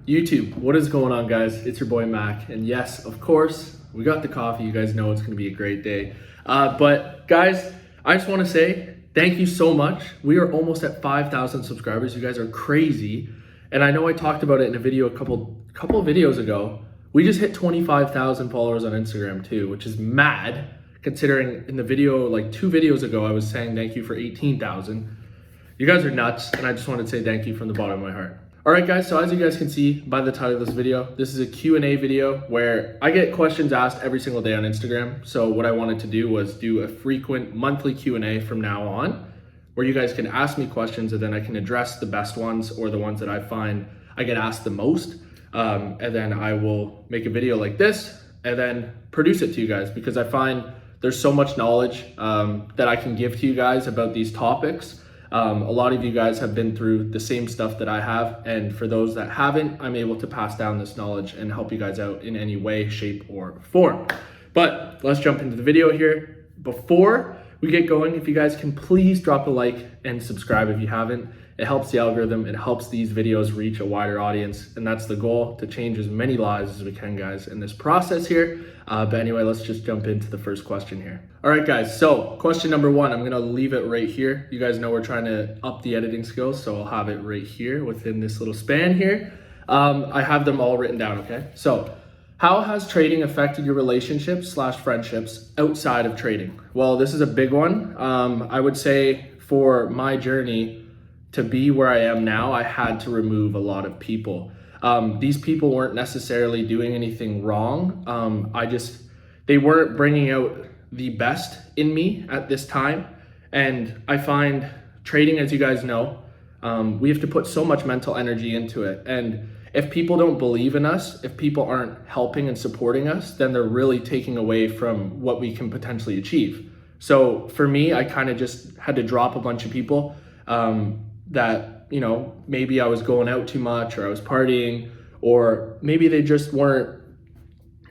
YouTube, what is going on, guys? It's your boy Mac, and yes, of course, we got the coffee. You guys know it's gonna be a great day. But guys, I just wanna say thank you so much. We are almost at 5,000 subscribers. You guys are crazy. And I know I talked about it in a video a couple of videos ago. We just hit 25,000 followers on Instagram too, which is mad considering in the video, like 2 videos ago, I was saying thank you for 18,000. You guys are nuts, and I just wanted to say thank you from the bottom of my heart. All right, guys, so as you guys can see by the title of this video, this is a Q&A video where I get questions asked every single day on Instagram. So what I wanted to do was do a frequent monthly Q&A from now on, where you guys can ask me questions and then I can address the best ones or the ones that I find I get asked the most. And then I will make a video like this and then produce it to you guys, because I find there's so much knowledge that I can give to you guys about these topics. A lot of you guys have been through the same stuff that I have, and for those that haven't, I'm able to pass down this knowledge and help you guys out in any way, shape, or form. But let's jump into the video here. Before we get going, if you guys can please drop a like and subscribe if you haven't. It helps the algorithm, it helps these videos reach a wider audience, and that's the goal, to change as many lives as we can, guys, in this process here. But anyway, let's just jump into the first question here. All right, guys, so question number 1, I'm gonna leave it right here. You guys know we're trying to up the editing skills, so I'll have it right here within this little span here. I have them all written down, okay? So, how has trading affected your relationships/friendships outside of trading? Well, this is a big one. I would say for my journey to be where I am now, I had to remove a lot of people. These people weren't necessarily doing anything wrong. They weren't bringing out the best in me at this time. And I find trading, as you guys know, we have to put so much mental energy into it. And if people don't believe in us, if people aren't helping and supporting us, then they're really taking away from what we can potentially achieve. So for me, I kind of just had to drop a bunch of people that, you know, maybe I was going out too much, or I was partying, or maybe they just weren't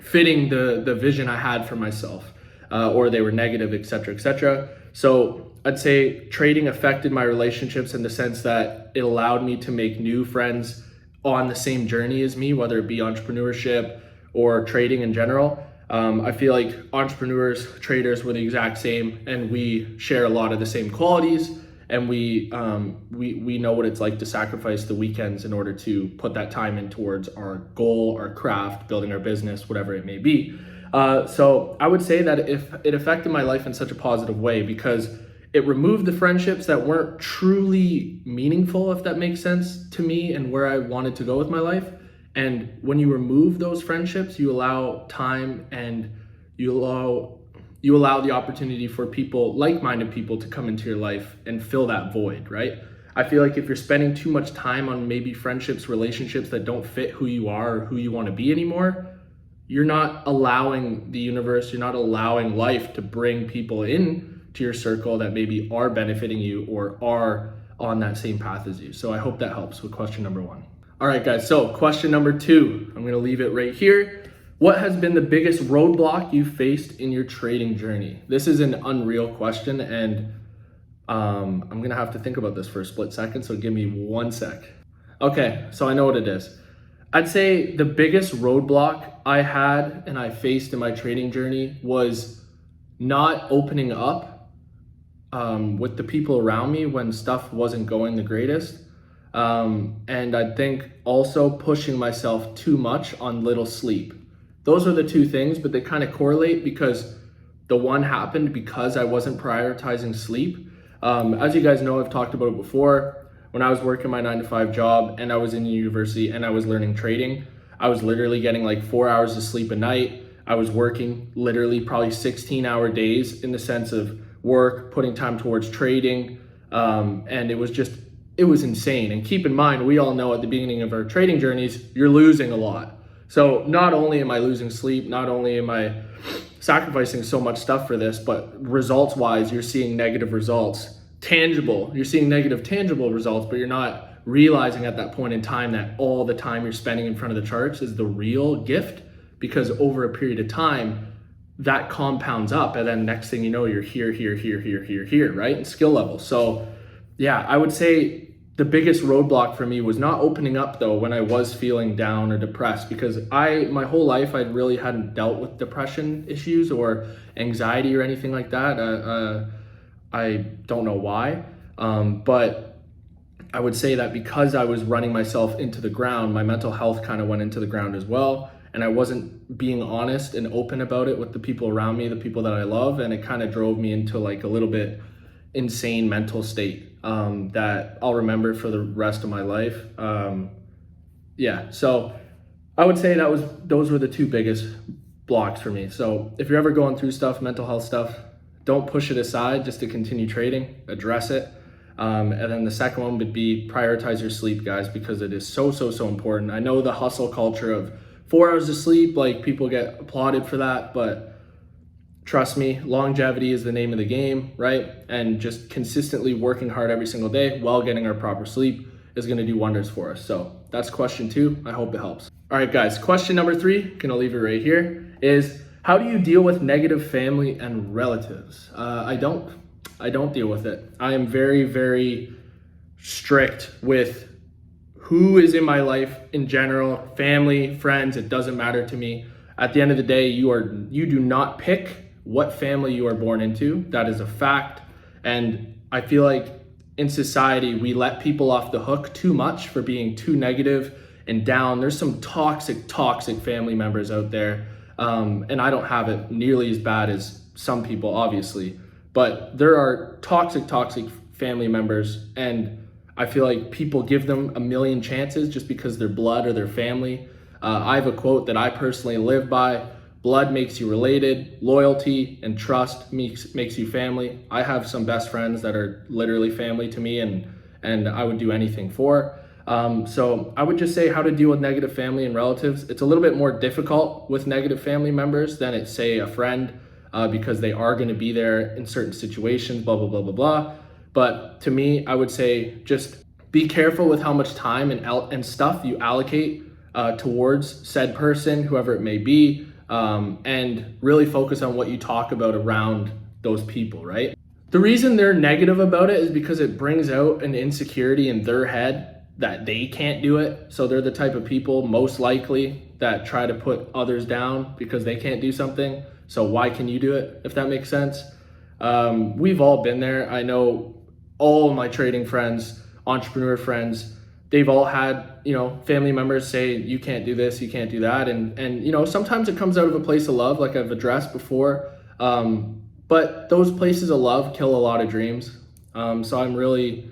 fitting the vision I had for myself, or they were negative, etc., etc. So I'd say trading affected my relationships in the sense that it allowed me to make new friends on the same journey as me, whether it be entrepreneurship or trading in general. I feel like entrepreneurs, traders, were the exact same, and we share a lot of the same qualities. And we know what it's like to sacrifice the weekends in order to put that time in towards our goal, our craft, building our business, whatever it may be. So I would say that if it affected my life in such a positive way, because it removed the friendships that weren't truly meaningful, if that makes sense to me and where I wanted to go with my life. And when you remove those friendships, you allow time, and you allow the opportunity for people, like-minded people, to come into your life and fill that void, right? I feel like if you're spending too much time on maybe friendships, relationships that don't fit who you are or who you want to be anymore, you're not allowing the universe, you're not allowing life to bring people in to your circle that maybe are benefiting you or are on that same path as you. So I hope that helps with question number 1. All right, guys, so question number 2, I'm gonna leave it right here. What has been the biggest roadblock you faced in your trading journey? This is an unreal question, and I'm gonna have to think about this for a split second, so give me 1 sec. Okay, so I know what it is. I'd say the biggest roadblock I had and I faced in my trading journey was not opening up with the people around me when stuff wasn't going the greatest. And I think also pushing myself too much on little sleep. Those are the 2 things, but they kind of correlate, because the one happened because I wasn't prioritizing sleep. As you guys know, I've talked about it before. When I was working my 9-to-5 job and I was in university and I was learning trading, I was literally getting like 4 hours of sleep a night. I was working literally probably 16-hour days in the sense of work, putting time towards trading. And it was insane. And keep in mind, we all know at the beginning of our trading journeys, you're losing a lot. So not only am I losing sleep, not only am I sacrificing so much stuff for this, but results wise, you're seeing negative results, you're seeing negative tangible results, but you're not realizing at that point in time that all the time you're spending in front of the charts is the real gift, because over a period of time, that compounds up. And then next thing you know, you're here, right? And skill level. So yeah, I would say the biggest roadblock for me was not opening up though when I was feeling down or depressed, because my whole life I really hadn't dealt with depression issues or anxiety or anything like that. I don't know why, but I would say that because I was running myself into the ground, my mental health kind of went into the ground as well. And I wasn't being honest and open about it with the people around me, the people that I love. And it kind of drove me into like a little bit insane mental state that I'll remember for the rest of my life. Yeah, so I would say those were the two biggest blocks for me. So if you're ever going through stuff, mental health stuff, don't push it aside just to continue trading, address it. And then the second one would be prioritize your sleep, guys, because it is so important. I know the hustle culture of 4 hours of sleep, like people get applauded for that, but trust me, longevity is the name of the game, right? And just consistently working hard every single day while getting our proper sleep is going to do wonders for us. So that's question 2. I hope it helps. All right, guys, question number 3, gonna leave it right here, is how do you deal with negative family and relatives? I don't deal with it. I am very strict with who is in my life in general, family, friends, it doesn't matter to me. At the end of the day, you do not pick what family you are born into. That is a fact. And I feel like in society, we let people off the hook too much for being too negative and down. There's some toxic family members out there. And I don't have it nearly as bad as some people, obviously, but there are toxic family members, and I feel like people give them a million chances just because they're blood or their family. I have a quote that I personally live by: blood makes you related, loyalty and trust makes you family. I have some best friends that are literally family to me, and I would do anything for. So I would just say how to deal with negative family and relatives. It's a little bit more difficult with negative family members than it's, say, a friend, because they are going to be there in certain situations, blah, blah, blah, blah, blah. But to me, I would say just be careful with how much time and stuff you allocate towards said person, whoever it may be, and really focus on what you talk about around those people, right? The reason they're negative about it is because it brings out an insecurity in their head that they can't do it. So they're the type of people most likely that try to put others down because they can't do something. So why can you do it, if that makes sense? We've all been there. I know all of my trading friends, entrepreneur friends, they've all had, family members say, you can't do this, you can't do that. And sometimes it comes out of a place of love, like I've addressed before. But those places of love kill a lot of dreams. So I'm really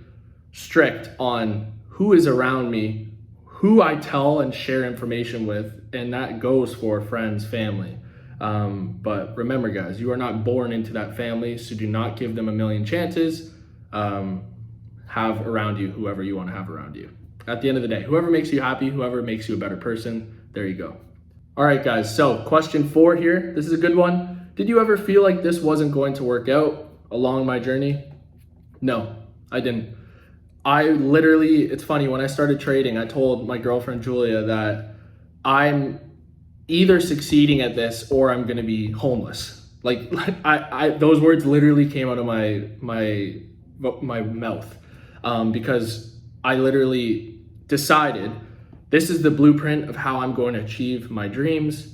strict on who is around me, who I tell and share information with, and that goes for friends, family. But remember, guys, you are not born into that family, so do not give them a million chances. Have around you whoever you want to have around you. At the end of the day, whoever makes you happy, whoever makes you a better person, there you go. All right, guys, so question 4 here. This is a good one. Did you ever feel like this wasn't going to work out along my journey? No, I didn't. It's funny, when I started trading, I told my girlfriend Julia that I'm either succeeding at this or I'm gonna be homeless. Like I those words literally came out of my mouth, because I literally decided this is the blueprint of how I'm going to achieve my dreams,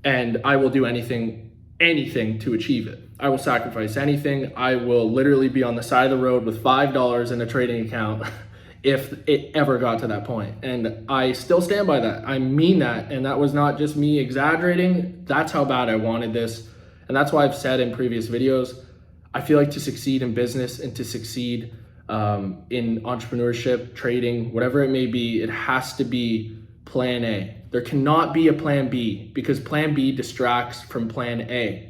and I will do anything to achieve it. I will sacrifice anything. I will literally be on the side of the road with $5 in a trading account if it ever got to that point. And I still stand by that. I mean that. And that was not just me exaggerating. That's how bad I wanted this. And that's why I've said in previous videos, I feel like to succeed in business and to succeed in entrepreneurship, trading, whatever it may be, it has to be plan A. There cannot be a plan B, because plan B distracts from plan A.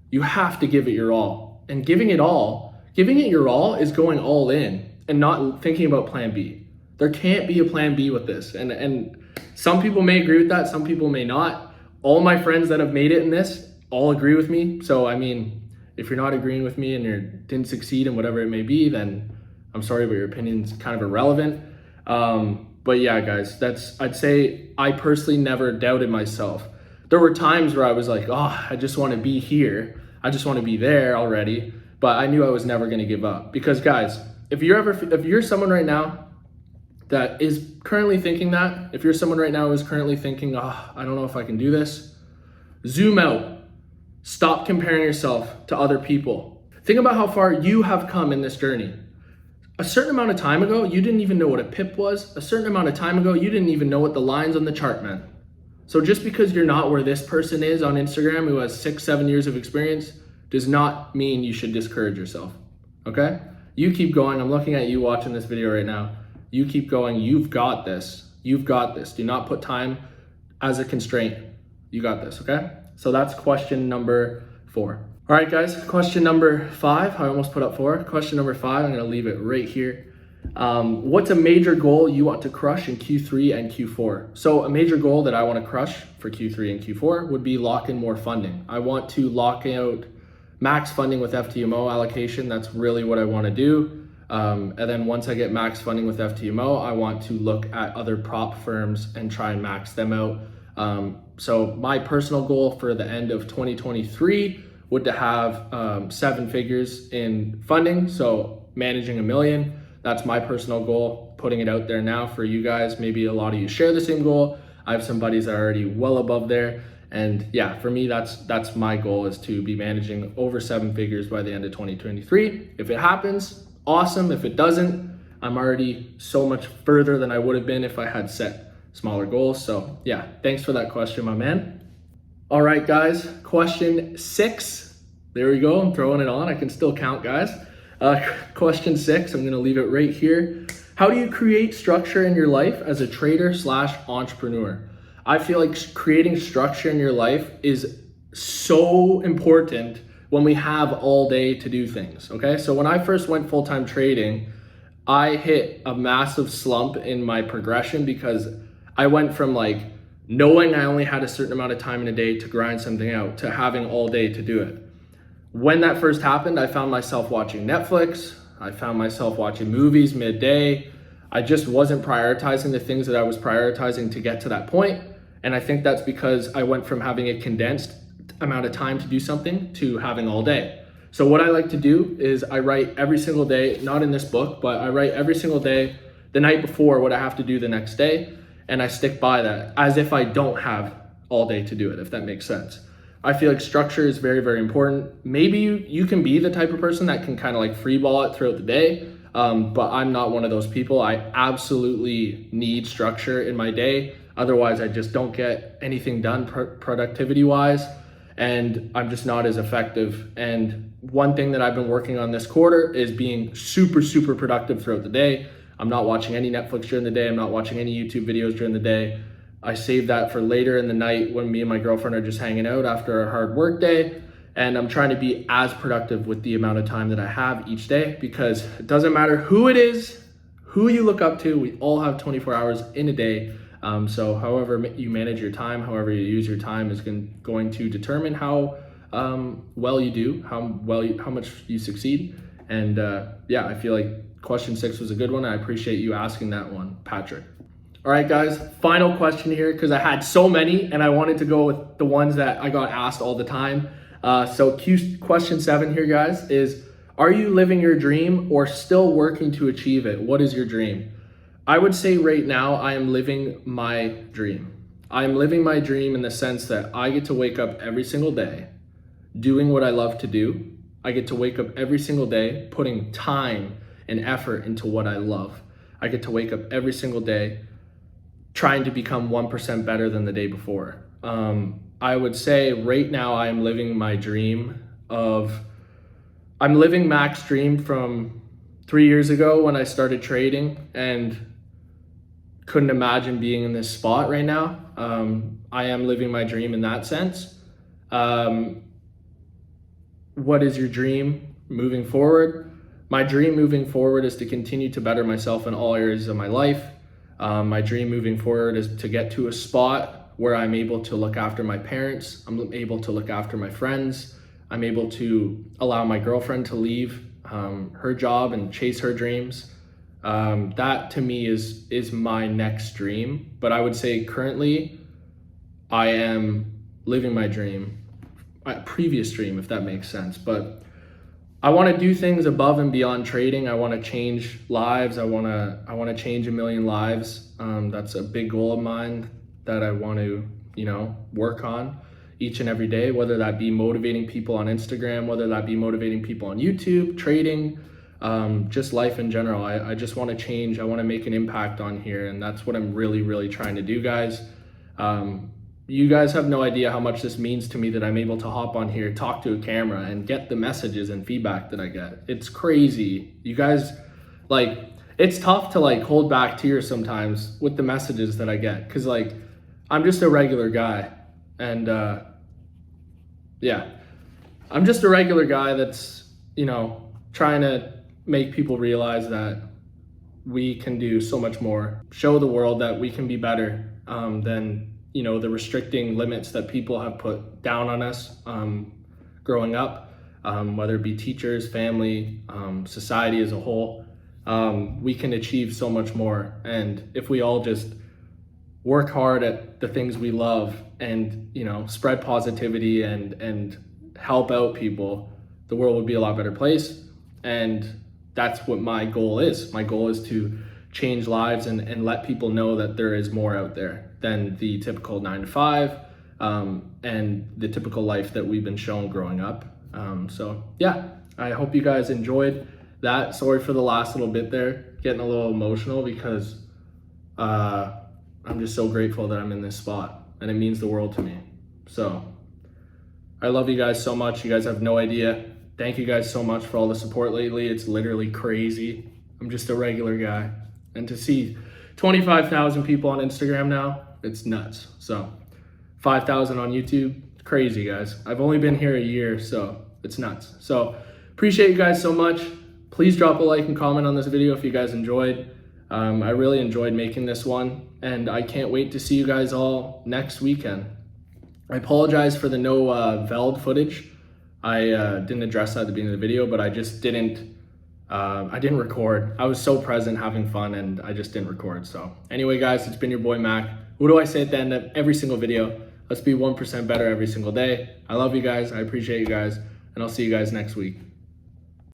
You have to give it your all. And giving it your all is going all in and not thinking about plan B. There can't be a plan B with this. And some people may agree with that, some people may not. All my friends that have made it in this all agree with me. So, I mean, if you're not agreeing with me and you didn't succeed in whatever it may be, then I'm sorry, but your opinion's kind of irrelevant. But yeah, guys, I'd say I personally never doubted myself. There were times where I was like, oh, I just want to be here. I just want to be there already. But I knew I was never going to give up, because guys, if you're someone right now that is currently thinking that, if you're someone right now who's currently thinking, I don't know if I can do this, zoom out. Stop comparing yourself to other people. Think about how far you have come in this journey. A certain amount of time ago, you didn't even know what a pip was. A certain amount of time ago, you didn't even know what the lines on the chart meant. So just because you're not where this person is on Instagram who has 6-7 years of experience does not mean you should discourage yourself, okay? You keep going. I'm looking at you watching this video right now. You keep going. You've got this. You've got this. Do not put time as a constraint. You got this, okay? So that's question number 4. All right, guys, question number 5. I almost put up 4. Question number 5, I'm gonna leave it right here. What's a major goal you want to crush in Q3 and Q4? So a major goal that I want to crush for Q3 and Q4 would be lock in more funding. I want to lock out max funding with FTMO allocation. That's really what I want to do. And then once I get max funding with FTMO, I want to look at other prop firms and try and max them out. So my personal goal for the end of 2023 would to have 7 figures in funding. So managing $1 million. That's my personal goal, putting it out there now for you guys. Maybe a lot of you share the same goal. I have some buddies that are already well above there. And yeah, for me, that's my goal, is to be managing over 7 figures by the end of 2023. If it happens, awesome. If it doesn't, I'm already so much further than I would have been if I had set smaller goals. So yeah, thanks for that question, my man. All right, guys, question 6. There we go, I'm throwing it on. I can still count, guys. Question 6, I'm gonna leave it right here. How do you create structure in your life as a trader / entrepreneur? I feel like creating structure in your life is so important when we have all day to do things, okay? So when I first went full-time trading, I hit a massive slump in my progression because I went from like knowing I only had a certain amount of time in a day to grind something out to having all day to do it. When that first happened, I found myself watching Netflix. I found myself watching movies midday. I just wasn't prioritizing the things that I was prioritizing to get to that point. And I think that's because I went from having a condensed amount of time to do something to having all day. So what I like to do is I write every single day, not in this book, but I write every single day the night before what I have to do the next day. And I stick by that as if I don't have all day to do it, if that makes sense. I feel like structure is very, very important. Maybe you can be the type of person that can kind of like freeball it throughout the day, but I'm not one of those people. I absolutely need structure in my day. Otherwise, I just don't get anything done productivity-wise, and I'm just not as effective. And one thing that I've been working on this quarter is being super, super productive throughout the day. I'm not watching any Netflix during the day. I'm not watching any YouTube videos during the day. I save that for later in the night when me and my girlfriend are just hanging out after a hard work day. And I'm trying to be as productive with the amount of time that I have each day, because it doesn't matter who it is, who you look up to, we all have 24 hours in a day. So however you manage your time, however you use your time is going to determine how well you do, how much you succeed. And yeah, I feel like question 6 was a good one. I appreciate you asking that one, Patrick. All right, guys, final question here, because I had so many and I wanted to go with the ones that I got asked all the time. So question 7 here, guys, is, are you living your dream or still working to achieve it? What is your dream? I would say right now I am living my dream. I am living my dream in the sense that I get to wake up every single day doing what I love to do. I get to wake up every single day putting time and effort into what I love. I get to wake up every single day trying to become 1% better than the day before. I would say right now I am living my dream I'm living Mac's dream from 3 years ago when I started trading and couldn't imagine being in this spot right now. I am living my dream in that sense. What is your dream moving forward? My dream moving forward is to continue to better myself in all areas of my life. My dream moving forward is to get to a spot where I'm able to look after my parents. I'm able to look after my friends. I'm able to allow my girlfriend to leave her job and chase her dreams. That to me is my next dream. But I would say currently I am living my dream, my previous dream, if that makes sense. But I want to do things above and beyond trading. I want to change lives. I want to change a million lives. That's a big goal of mine that I want to, work on each and every day, whether that be motivating people on Instagram, whether that be motivating people on YouTube, trading, just life in general. I just want to change. I want to make an impact on here. And that's what I'm really, really trying to do, guys. You guys have no idea how much this means to me that I'm able to hop on here, talk to a camera, and get the messages and feedback that I get. It's crazy. You guys, it's tough to hold back tears sometimes with the messages that I get, because I'm just a regular guy. And I'm just a regular guy that's, trying to make people realize that we can do so much more, show the world that we can be better than the restricting limits that people have put down on us growing up, whether it be teachers, family, society as a whole. We can achieve so much more. And if we all just work hard at the things we love and, spread positivity and help out people, the world would be a lot better place. And that's what my goal is. My goal is to change lives and let people know that there is more out there than the typical 9 to 5 and the typical life that we've been shown growing up. I hope you guys enjoyed that. Sorry for the last little bit there, getting a little emotional, because I'm just so grateful that I'm in this spot and it means the world to me. So I love you guys so much. You guys have no idea. Thank you guys so much for all the support lately. It's literally crazy. I'm just a regular guy. And to see 25,000 people on Instagram now, it's nuts. So 5,000 on YouTube, crazy, guys. I've only been here a year, so it's nuts. So appreciate you guys so much. Please drop a like and comment on this video if you guys enjoyed. I really enjoyed making this one, and I can't wait to see you guys all next weekend. I apologize for the no Veld footage. I didn't address that at the beginning of the video, but I just didn't record. I was so present having fun, and I just didn't record. So anyway, guys, it's been your boy Mac. What do I say at the end of every single video? Let's be 1% better every single day. I love you guys. I appreciate you guys, and I'll see you guys next week.